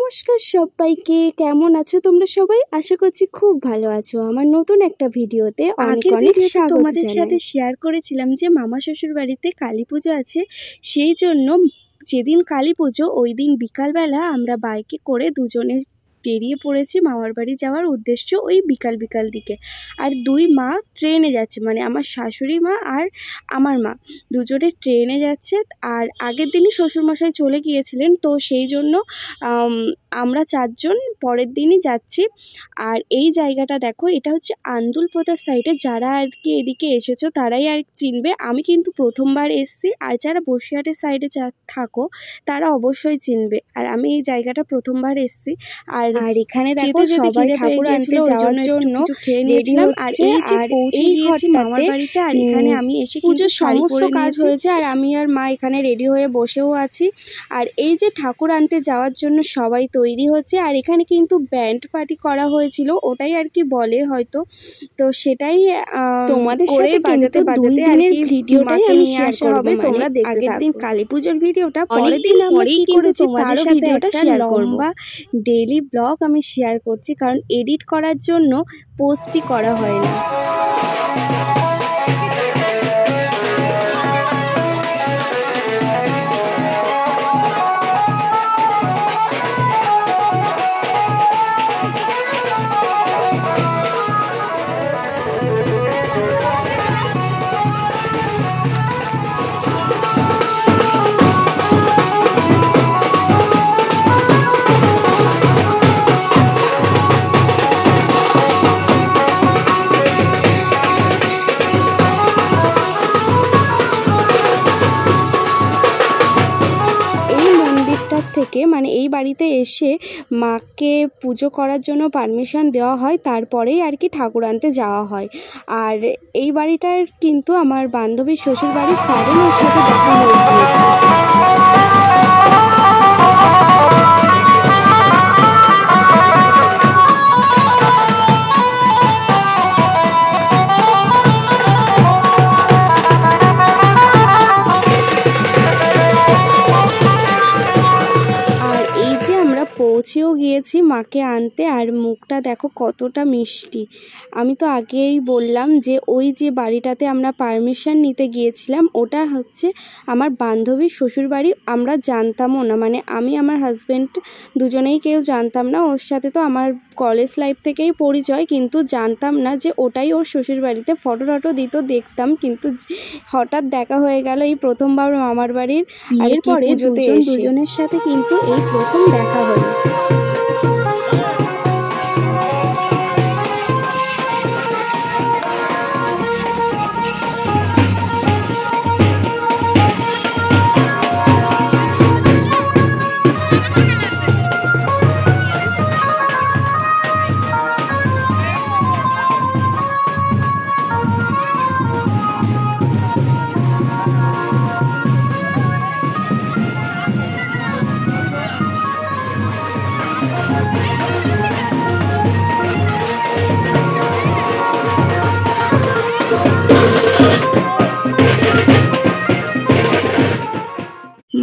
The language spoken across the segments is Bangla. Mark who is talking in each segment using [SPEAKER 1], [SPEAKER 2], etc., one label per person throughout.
[SPEAKER 1] নমস্কার সবাইকে, কেমন আছো তোমরা সবাই? আশা করছি খুব ভালো আছো। আমার নতুন একটা ভিডিওতে অনেক অনেক স্বাগত। তোমাদের সাথে শেয়ার করেছিলাম যে মামা শ্বশুর বাড়িতে কালী পুজো আছে, সেই জন্য যেদিন কালী পুজো ওই দিন বিকালবেলা আমরা বাইকে করে দুজনে বেরিয়ে পড়েছি মামার বাড়ি যাওয়ার উদ্দেশ্য ওই বিকাল দিকে। আর দুই মা ট্রেনে যাচ্ছে, মানে আমার শাশুড়ি মা আর আমার মা দুজনে ট্রেনে যাচ্ছে। আর আগের দিনই শ্বশুরমশাই চলে গিয়েছিলেন, তো সেই জন্য আমরা চারজন পরের দিনই যাচ্ছি। আর এই জায়গাটা দেখো, এটা হচ্ছে আন্দুলপোতার সাইডে। যারা আর কি এদিকে এসেছো তারাই আর চিনবে। আমি কিন্তু প্রথমবার এসেছি, আর যারা বসিরহাটের সাইডে থাকো তারা অবশ্যই চিনবে। আর আমি এই জায়গাটা প্রথমবার এসেছি। আর এখানে দেখো সবাই ঠাকুর আনতে যাওয়ার জন্য খেয়ে নিয়েছিলাম। আর এই যে পৌঁছে গিয়েছি মামার বাড়িতে, আর এখানে আমি এসে পুজোর সমস্ত কাজ হয়েছে, আর আমি আর মা এখানে রেডি হয়ে বসেও আছি। আর এই যে ঠাকুর আনতে যাওয়ার জন্য সবাই তৈরি হচ্ছে। আর এখানে কিন্তু ব্যান্ড পার্টি করা হয়েছিল, ওটাই আর কি বলে হয়তো, তো সেটাই তোমাদের সাথে বাজাতে বাজাতে আর কি ভিডিওটাই আমি শেয়ার হবে। তোমরা দেখতে আগের দিন কালী পুজোর ভিডিওটা পরের দিন পরেই কিন্তু তোমাদের সাথে ভিডিওটা শেয়ার করব। ডেইলি ব্লগ আমি শেয়ার করছি, কারণ এডিট করার জন্য পোস্টই করা হয় না। থেকে মানে এই বাড়িতে এসে মাকে পুজো করার জন্য পারমিশন দেওয়া হয়, তারপরেই আর কি ঠাকুর আনতে যাওয়া হয়। আর এই বাড়িটার কিন্তু আমার বান্ধবীর শ্বশুর বাড়ির সারেনের সাথে দেখা হয়ে গিয়েছে। পৌঁছেও গিয়েছি মাকে আনতে। আর মুখটা দেখো কতটা মিষ্টি। আমি তো আগেই বললাম যে ওই যে বাড়িটাতে আমরা পারমিশন নিতে গিয়েছিলাম ওটা হচ্ছে আমার বান্ধবীর শ্বশুর বাড়ি। আমরা জানতামও না, মানে আমি আমার হাজব্যান্ড দুজনেই কেউ জানতাম না। ওর সাথে তো আমার কলেজ লাইফ থেকেই পরিচয়, কিন্তু জানতাম না যে ওটাই ওর শ্বশুর বাড়িতে। ফটো দিত, দেখতাম, কিন্তু হঠাৎ দেখা হয়ে গেল এই প্রথমবার মামার বাড়ির। এরপরে দুজনের সাথে কিন্তু এই প্রথম দেখা হলো।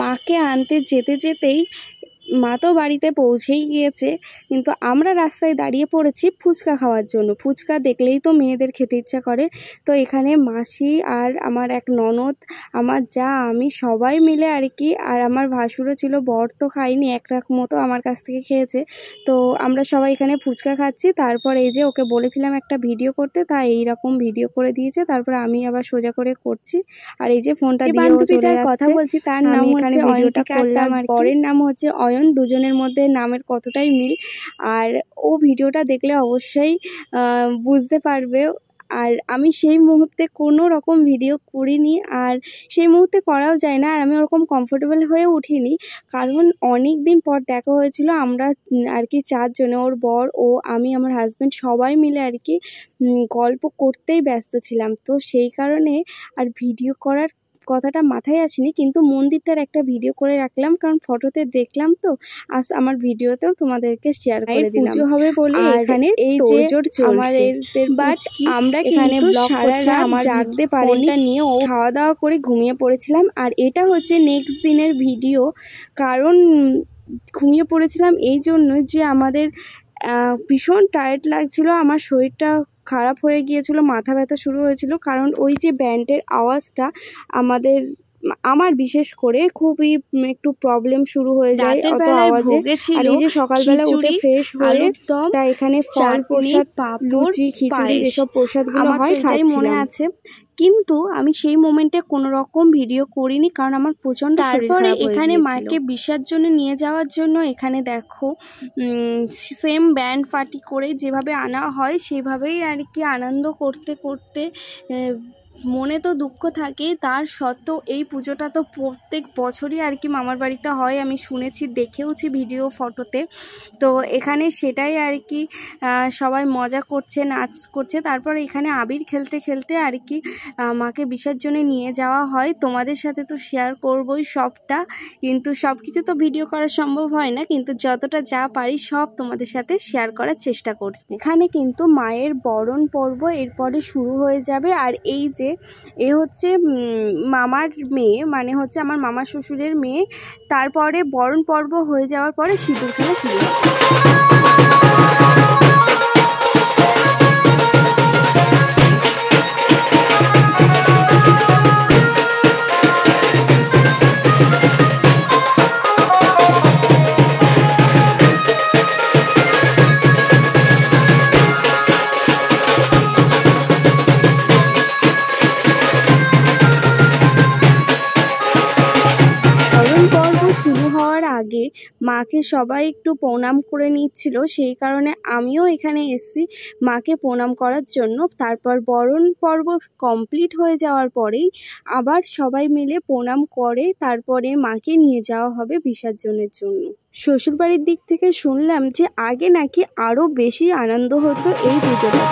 [SPEAKER 1] মাকে আনতে যেতেই মা তো বাড়িতে পৌঁছেই গিয়েছে, কিন্তু আমরা রাস্তায় দাঁড়িয়ে পড়েছি ফুচকা খাওয়ার জন্য। ফুচকা দেখলেই তো মেয়েদের খেতে ইচ্ছা করে। তো এখানে মাসি আর আমার এক ননদ, আমার যা, আমি সবাই মিলে আর কি, আর আমার ভাসুরও ছিল, বর তো খাইনি, এক রাখ মতো আমার কাছ থেকে খেয়েছে। তো আমরা সবাই এখানে ফুচকা খাচ্ছি। তারপর এই যে ওকে বলেছিলাম একটা ভিডিও করতে, তা এইরকম ভিডিও করে দিয়েছে। তারপর আমি আবার সোজা করে করছি। আর এই যে ফোনটা দিয়ে কথা বলছি, তার নাম হচ্ছে ভিডিওটা করলাম, আর বরের নাম হচ্ছে অয়ন। দুজনের মধ্যে নামের কতটাই মিল। আর ও ভিডিওটা দেখলে অবশ্যই বুঝতে পারবে। আর আমি সেই মুহূর্তে কোনো রকম ভিডিও করিনি, আর সেই মুহূর্তে করাও যায় না। আর আমি ওরকম কমফোর্টেবল হয়ে উঠিনি, কারণ অনেক দিন পর দেখা হয়েছিল। আমরা আর কি চারজনে, ওর বর, ও, আমি, আমার হাজব্যান্ড সবাই মিলে আর কি গল্প করতেই ব্যস্ত ছিলাম। তো সেই কারণে আর ভিডিও করার কথাটা মাথায় আসেনি, কিন্তু মন্দিরটার একটা ভিডিও করে রাখলাম, কারণ ফটোতে দেখলাম তো, আজ আমার ভিডিওতেও তোমাদেরকে শেয়ার করে দিলাম। পুজো হবে বলে এখানে এই যে আমাদের বাট আমরা কিন্তু সারা রাত জাগতে পারিনি, নিয়ে ও খাওয়া দাওয়া করে ঘুমিয়ে পড়েছিলাম। আর এটা হচ্ছে নেক্সট দিনের ভিডিও, কারণ ঘুমিয়ে পড়েছিলাম এই জন্য যে আমাদের ভীষণ টায়ার্ড লাগছিল, আমার শরীরটা খারাপ হয়ে গিয়েছিল, মাথা ব্যথা শুরু হয়েছিল, কারণ ওই যে ব্যান্ডের আওয়াজটা আমার বিশেষ করে খুবই একটু প্রবলেম শুরু হয়ে যায় অত আওয়াজে। আর এই যে সকালবেলা উঠে ফ্রেশ হয়ে তা এখানে ফল প্রসাদ, লুচি, খিচুড়ি যেসব প্রসাদগুলো হয় খাচ্ছিলাম। মনে আছে, কিন্তু আমি সেই মোমেন্টে কোনো রকম ভিডিও করিনি, কারণ আমার প্রচণ্ড শরীর খারাপ হয়ে গিয়েছিল। এখানে মাকে বিসর্জনে নিয়ে যাওয়ার জন্য এখানে দেখো সেম ব্যান্ড পার্টি করে যেভাবে আনা হয় সেভাবেই আর কি আনন্দ করতে করতে, মনে তো দুঃখ থাকে, তার সত্ত্বেও এই পুজোটা তো প্রত্যেক বছরই আর কি মামার বাড়িতে হয়, আমি শুনেছি, দেখেওছি ভিডিও ফটোতে। তো এখানে সেটাই আর কি সবাই মজা করছে, নাচ করছে। তারপর এখানে আবির খেলতে খেলতে আর কি মাকে বিসর্জনে নিয়ে যাওয়া হয়। তোমাদের সাথে তো শেয়ার করবই সবটা, কিন্তু সব কিছু তো ভিডিও করা সম্ভব হয় না, কিন্তু যতটা যা পারি সব তোমাদের সাথে শেয়ার করার চেষ্টা করছি। এখানে কিন্তু মায়ের বরণ পর্ব এরপরে শুরু হয়ে যাবে। আর এই যে এ হচ্ছে মামার মেয়ে, মানে হচ্ছে আমার মামা শ্বশুরের মেয়ে। তারপরে বরণ পর্ব হয়ে যাওয়ার পরে সিঁদুর খেলা শুরু হবে। আগে মাকে সবাই একটু প্রণাম করে নিচ্ছিল, সেই কারণে আমিও এখানে এসেছি মাকে প্রণাম করার জন্য। তারপর বরণ পর্ব কমপ্লিট হয়ে যাওয়ার পরেই আবার সবাই মিলে প্রণাম করে তারপরে মাকে নিয়ে যাওয়া হবে বিসর্জনের জন্য। শ্বশুরবাড়ির দিক থেকে শুনলাম যে আগে নাকি আরও বেশি আনন্দ হতো এই পুজোটা।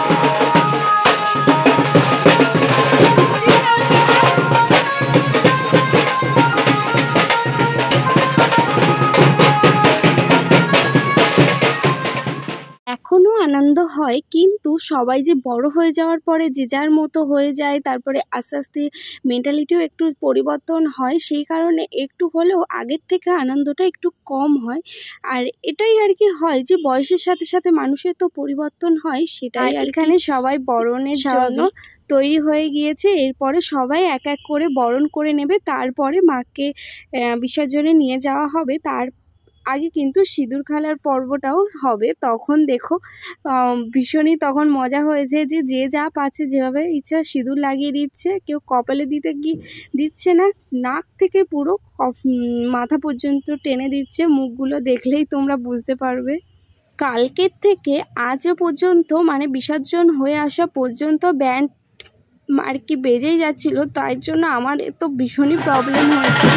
[SPEAKER 1] এখনও আনন্দ হয়, কিন্তু সবাই যে বড় হয়ে যাওয়ার পরে যে যার মতো হয়ে যায়, তারপরে আস্তে আস্তে মেন্টালিটিও একটু পরিবর্তন হয়, সেই কারণে একটু হলেও আগের থেকে আনন্দটা একটু কম হয়। আর এটাই আর কি হয় যে বয়সের সাথে সাথে মানুষের তো পরিবর্তন হয়, সেটাই। এখানে সবাই বরণের জন্য তৈরি হয়ে গিয়েছে, এরপরে সবাই এক এক করে বরণ করে নেবে, তারপরে মাকে বিসর্জনে নিয়ে যাওয়া হবে। তার আগে কিন্তু সিঁদুর খেলার পর্বটাও হবে, তখন দেখো ভীষণই তখন মজা হয়েছে যে যে যা পাচ্ছে যেভাবে ইচ্ছা সিঁদুর লাগিয়ে দিচ্ছে, কেউ কপালে দিচ্ছে না, নাক থেকে পুরো মাথা পর্যন্ত টেনে দিচ্ছে, মুখগুলো দেখলেই তোমরা বুঝতে পারবে। কালকের থেকে আজও পর্যন্ত মানে বিসর্জন হয়ে আসা পর্যন্ত ব্যান্ড আর কি বেজেই যাচ্ছিল, তাই জন্য আমার তো ভীষণই প্রবলেম হয়েছে।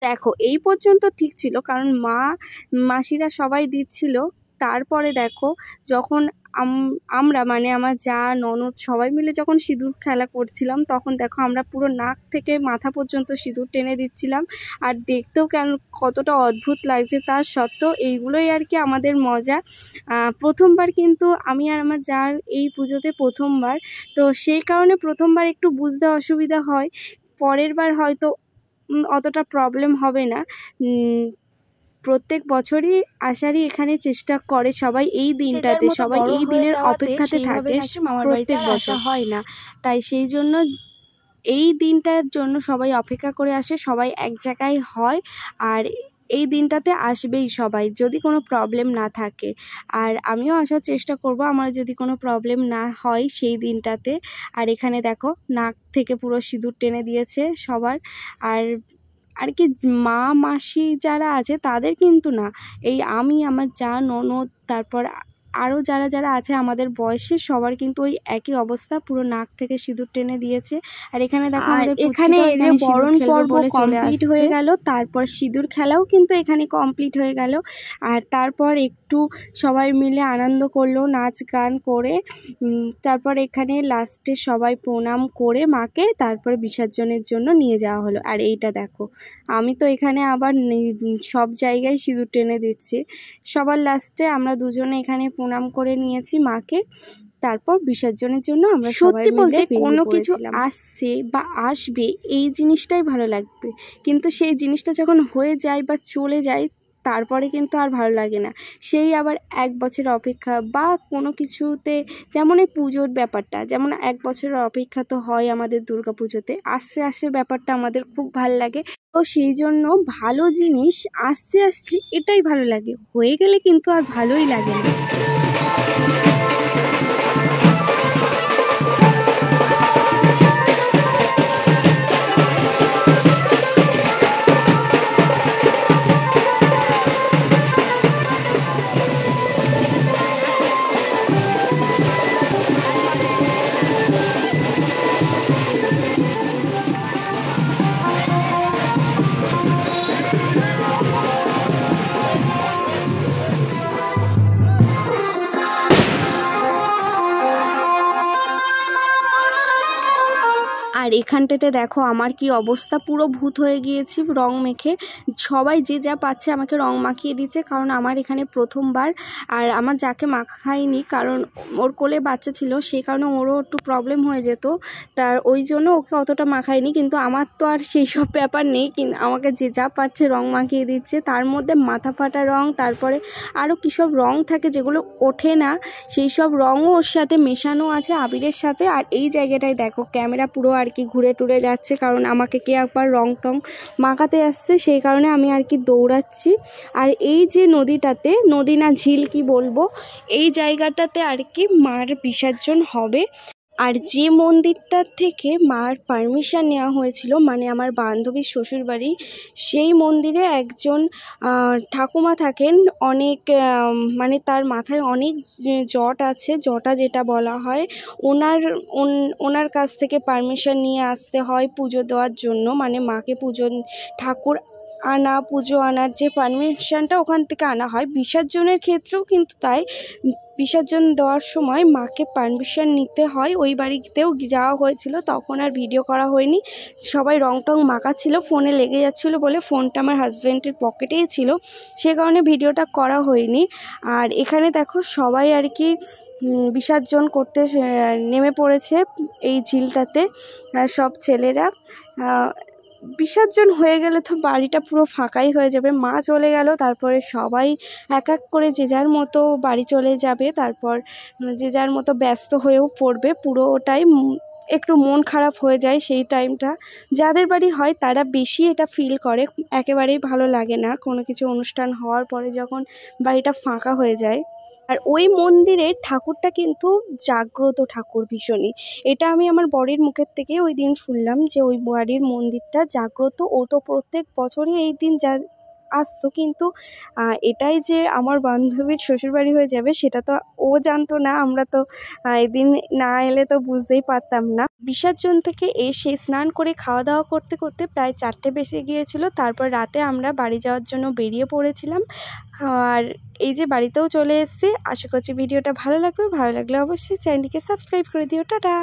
[SPEAKER 1] দেখো এই পর্যন্ত ঠিক ছিল, কারণ মাসিরা সবাই দিচ্ছিল। তারপরে দেখো যখন আমরা মানে আমার যা ননদ সবাই মিলে যখন সিঁদুর খেলা করছিলাম, তখন দেখো আমরা পুরো নাক থেকে মাথা পর্যন্ত সিঁদুর টেনে দিচ্ছিলাম, আর দেখতেও কতটা অদ্ভুত লাগছে। তার সত্ত্বেও এইগুলোই আর কি আমাদের মজা। প্রথমবার কিন্তু আমি আর আমার যার এই পুজোতে প্রথমবার, তো সেই কারণে প্রথমবার একটু বুঝতে অসুবিধা হয়, পরের বার হয়তো অতটা প্রবলেম হবে না। প্রত্যেক বছরই আসারই এখানে চেষ্টা করে সবাই এই দিনটাতে, সবাই এই দিনের অপেক্ষাতে থাকে, প্রত্যেক বছর হয় না, তাই সেই জন্য এই দিনটার জন্য সবাই অপেক্ষা করে আসে, সবাই এক জায়গায় হয়। আর এই দিনটাতে আসবেই সবাই, যদি কোনো প্রবলেম না থাকে। আর আমিও আসার চেষ্টা করব আমার যদি কোনো প্রবলেম না হয় সেই দিনটাতে। আর এখানে দেখো নাক থেকে পুরো সিঁদুর টেনে দিয়েছে সবার। আর কি মা মাসি যারা আছে তাদের কিন্তু না, এই আমি, আমার যা, ননদ, তারপর আরও যারা যারা আছে আমাদের বয়সের সবার কিন্তু ওই একই অবস্থা, পুরো নাক থেকে সিঁদুর টেনে দিয়েছে। আর এখানে দেখো এখানে এই যে বরণ পর্ব কমপ্লিট হয়ে গেল, তারপর সিঁদুর খেলাও কিন্তু এখানে কমপ্লিট হয়ে গেল। আর তারপর একটু সবাই মিলে আনন্দ করলো নাচ গান করে। তারপর এখানে লাস্টে সবাই প্রণাম করে মাকে তারপর বিসর্জনের জন্য নিয়ে যাওয়া হলো। আর এইটা দেখো আমি তো এখানে আবার সব জায়গায় সিঁদুর টেনে দিচ্ছি। সবার লাস্টে আমরা দুজনে এখানে প্রণাম করে নিয়েছি মাকে, তারপর বিসর্জনের জন্য আমরা সবাই মিলে কোনো কিছু আসছে বা আসবে এই জিনিসটাই ভালো লাগবে, কিন্তু সেই জিনিসটা যখন হয়ে যায় বা চলে যায় তারপরে কিন্তু আর ভালো লাগে না। সেই আবার 1 বছর অপেক্ষা বা কোনো কিছুতে, যেমন এই পুজোর ব্যাপারটা, যেমন 1 বছরের অপেক্ষা তো হয় আমাদের দুর্গা পুজোতে, আসছে আসছে ব্যাপারটা আমাদের খুব ভালো লাগে। তো সেই জন্য ভালো জিনিস আসতে আসতে এটাই ভালো লাগে, হয়ে গেলে কিন্তু আর ভালোই লাগে না। আর এখানটাতে দেখো আমার কি অবস্থা, পুরো ভূত হয়ে গিয়েছি রং মেখে। সবাই যে যা পাচ্ছে আমাকে রং মাখিয়ে দিচ্ছে, কারণ আমার এখানে প্রথমবার। আর আমার যাকে মাখায়নি, কারণ ওর কোলে বাচ্চা ছিল, সেই কারণে ওরও একটু প্রবলেম হয়ে যেত, তার ওই জন্য ওকে অতটা মাখায়নি। কিন্তু আমার তো আর সেই সব ব্যাপার নেই, কিন্তু আমাকে যে যা পাচ্ছে রং মাখিয়ে দিচ্ছে। তার মধ্যে মাথা ফাটা রং, তারপরে আরও কী সব রং থাকে যেগুলো ওঠে না, সেই সব রঙও ওর সাথে মেশানো আছে আবিরের সাথে। আর এই জায়গাটায় দেখো ক্যামেরা পুরো আর কি ঘুরে টুরে যাচ্ছে, কারণ আমাকে কে একবার রং টং মাখাতে আসছে, সেই কারণে আমি আর কি দৌড়াচ্ছি। আর এই যে নদীটাতে, নদী না ঝিল কি বলবো, এই জায়গাটাতে আর কি মার বিসর্জন হবে। আর যে মন্দিরটার থেকে মার পারমিশন নেওয়া হয়েছিল, মানে আমার বান্ধবীর শ্বশুরবাড়ি, সেই মন্দিরে একজন ঠাকুমা থাকেন, অনেক মানে তার মাথায় অনেক জট আছে, জটা যেটা বলা হয়, ওনার কাছ থেকে পারমিশন নিয়ে আসতে হয় পুজো দেওয়ার জন্য, মানে মাকে ঠাকুর পুজো আনার যে পারমিশনটা ওখান থেকে আনা হয়। বিসর্জনের ক্ষেত্রেও কিন্তু তাই, বিসর্জন দেওয়ার সময় মাকে পারমিশন নিতে হয়। ওই বাড়িতেও যাওয়া হয়েছিল, তখন আর ভিডিও করা হয়নি, সবাই রং টং মাখাচ্ছিল, ফোনে লেগে যাচ্ছিলো বলে, ফোনটা আমার হাজব্যান্ডের পকেটেই ছিল, সে কারণে ভিডিওটা করা হয়নি। আর এখানে দেখো সবাই আর কি বিসর্জন করতে নেমে পড়েছে এই ঝিলটাতে, সব ছেলেরা। বিসর্জন হয়ে গেলে তো বাড়িটা পুরো ফাঁকাই হয়ে যাবে, মা চলে গেল, তারপরে সবাই এক এক করে যে যার মতো বাড়ি চলে যাবে, তারপর যে যার মতো ব্যস্ত হয়েও পড়বে। পুরোটাই একটু মন খারাপ হয়ে যায় সেই টাইমটা, যাদের বাড়ি হয় তারা বেশি এটা ফিল করে, একেবারেই ভালো লাগে না কোনো কিছু অনুষ্ঠান হওয়ার পরে যখন বাড়িটা ফাঁকা হয়ে যায়। আর ওই মন্দিরের ঠাকুরটা কিন্তু জাগ্রত ঠাকুর ভীষণই, এটা আমি আমার বরের মুখের থেকে ওই দিন শুনলাম যে ওই বাড়ির মন্দিরটা জাগ্রত। ও তো প্রত্যেক বছরই এই দিন আসতো, কিন্তু এটাই যে আমার বান্ধবীর শ্বশুরবাড়ি হয়ে যাবে সেটা তো ও জানতো না, আমরা তো এদিন না এলে তো বুঝতেই পারতাম না। বিসর্জন থেকে এসে স্নান করে খাওয়া দাওয়া করতে করতে প্রায় 4টে বেজে গিয়েছিল, তারপর রাতে আমরা বাড়ি যাওয়ার জন্য বেরিয়ে পড়েছিলাম। আর এই যে বাড়িতেও চলে এসেছি। আশা করছি ভিডিওটা ভালো লাগলে অবশ্যই চ্যানেলটিকে সাবস্ক্রাইব করে দিও। টাটা।